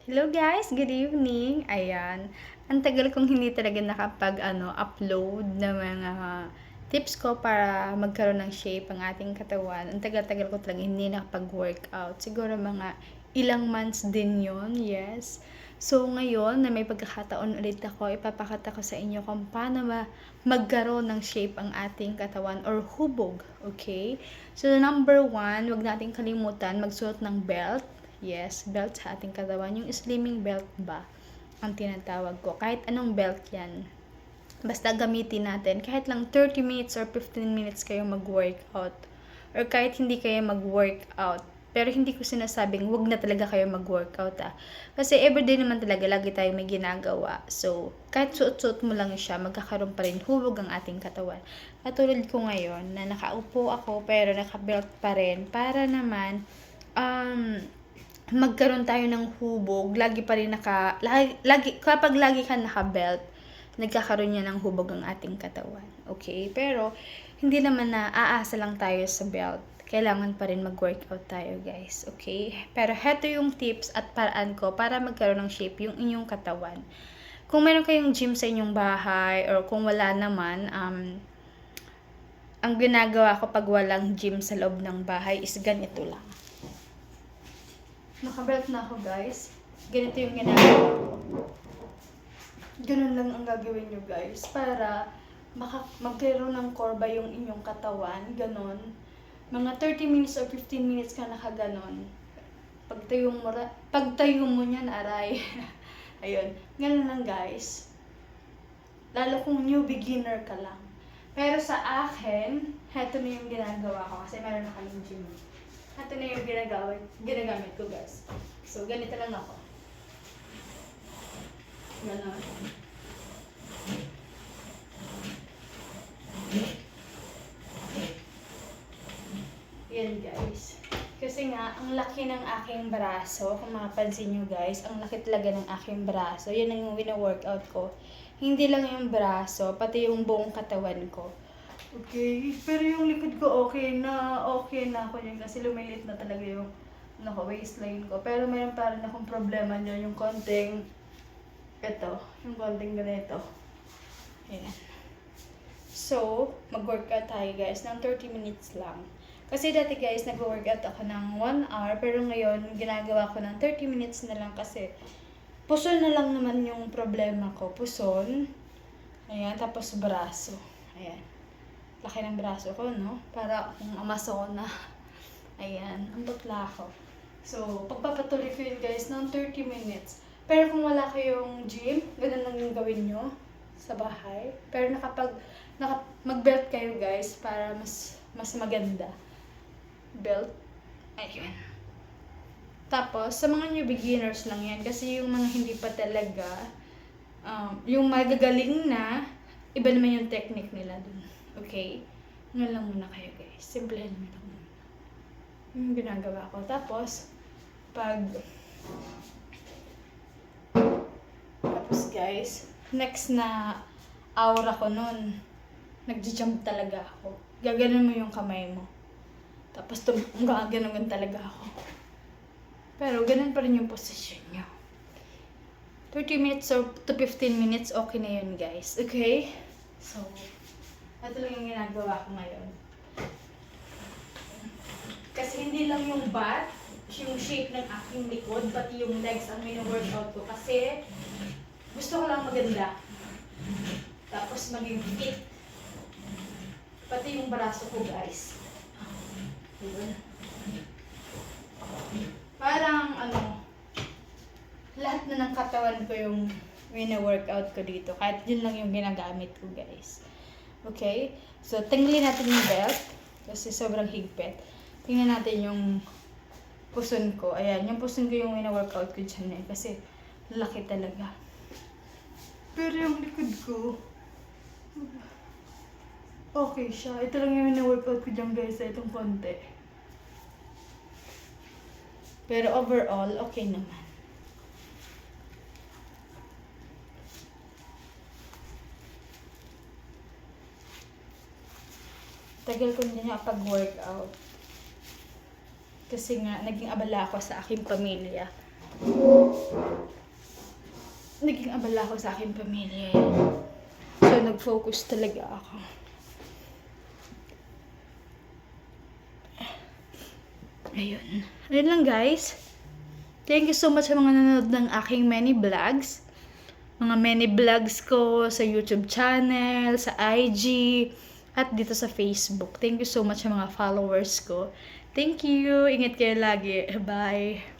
Hello guys, good evening. Ayan, ang tagal kong hindi talaga upload ng mga tips ko para magkaroon ng shape ang ating katawan. Ang tagal-tagal ko talaga hindi nakapag-workout. Siguro mga ilang months din yon, yes. So ngayon na may pagkakataon ulit ako, ipapakita ko sa inyo kung paano magkaroon ng shape ang ating katawan or hubog, okay? So number 1, wag nating kalimutan magsuot ng belt. Yes, belt sa ating katawan. Yung slimming belt ba ang tinatawag ko. Kahit anong belt yan. Basta gamitin natin. Kahit lang 30 minutes or 15 minutes kayo mag-workout. Or kahit hindi kayo mag-workout. Pero hindi ko sinasabing wag na talaga kayo mag-workout Kasi everyday naman talaga lagi tayo may ginagawa. So, kahit suot-suot mo lang siya, magkakaroon pa rin hubog ang ating katawan. Katulad ko ngayon na nakaupo ako pero naka-belt pa rin para naman magkaroon tayo ng hubog, lagi kapag lagi ka naka-belt, nagkakaroon niya ng hubog ang ating katawan. Okay? Pero, hindi naman na aasa lang tayo sa belt. Kailangan pa rin mag-workout tayo, guys. Okay? Pero, heto yung tips at paraan ko para magkaroon ng shape yung inyong katawan. Kung meron kayong gym sa inyong bahay, or kung wala naman, ang ginagawa ko pag walang gym sa loob ng bahay is ganito lang. Nakabelt na ako, guys. Ganito yung ginagawa ko. Ganun lang ang gagawin nyo, guys. Para magkaroon ng korba yung inyong katawan. Ganon. Mga 30 minutes or 15 minutes ka nakaganon. Pagtayo mo niyan, aray. Ayun. Ganun lang, guys. Lalo kung new beginner ka lang. Pero sa akin, heto na yung ginagawa ko. Kasi meron na kaming gym. Ito na yung ginagamit ko, guys. So, ganito lang ako. Ganon. Yan, guys. Kasi nga, ang laki ng aking braso. Kung mapapansin nyo, guys, ang laki talaga ng aking braso. Yan ang wina-workout ko. Hindi lang yung braso, pati yung buong katawan ko. Okay, pero yung likod ko okay na ako yun kasi lumilit na talaga yung waistline ko. Pero mayroon pa rin akong problema niya, yung konting yung konting ganito. Ayan. So, mag-workout tayo, guys ng 30 minutes lang. Kasi dati, guys, nag-workout ako ng 1 hour, pero ngayon ginagawa ko ng 30 minutes na lang kasi puson na lang naman yung problema ko. Puson. Ayan, tapos braso. Ayan. Laki ng braso ko, no? Para akong Amazona. Ayan, ang bakla ko. So, pagpapatuloy ko yun, guys, ng 30 minutes. Pero kung wala kayong gym, ganun lang yung gawin nyo sa bahay. Pero mag-belt kayo, guys, para mas maganda. Belt. Ayun. Tapos, sa mga new beginners lang yan. Kasi yung mga hindi pa talaga, yung magagaling na, iba naman yung technique nila dun. Okay? Ngayon lang muna kayo, guys. Simplihan mo lang muna. Yung ginagawa ko. Tapos, guys, next na aura ko nun, nag-jump talaga ako. Gaganon mo yung kamay mo. Tapos, gaganon talaga ako. Pero, ganun pa rin yung position nyo. 30 minutes or to 15 minutes, okay na yun, guys. Okay? So, ito lang yung ginagawa ko ngayon. Kasi hindi lang yung butt, yung shape ng aking likod, pati yung legs ang mino-workout ko. Kasi gusto ko lang maganda. Tapos maging fit. Pati yung braso ko, guys. Diba? Parang lahat na ng katawan ko yung mino-workout ko dito. Kahit yun lang yung ginagamit ko, guys. Okay? So, tingnan natin yung belt. Kasi sobrang higpit. Tingnan natin yung puson ko. Ayan, yung puson ko yung wina-workout ko dyan eh. Kasi, laki talaga. Pero yung likod ko, okay siya. Ito lang yung wina-workout ko dyan, guys. Itong konti. Pero overall, okay naman. Tagal ko hindi nakapag-workout. Kasi nga, naging abala ako sa aking pamilya. naging abala ako sa aking pamilya. So, nag-focus talaga ako. Ayun. Ayun lang guys. Thank you so much sa mga nanonood ng aking many vlogs. Mga many vlogs ko sa YouTube channel, sa IG, at dito sa Facebook. Thank you so much sa mga followers ko. Thank you. Ingat kayo lagi. Bye.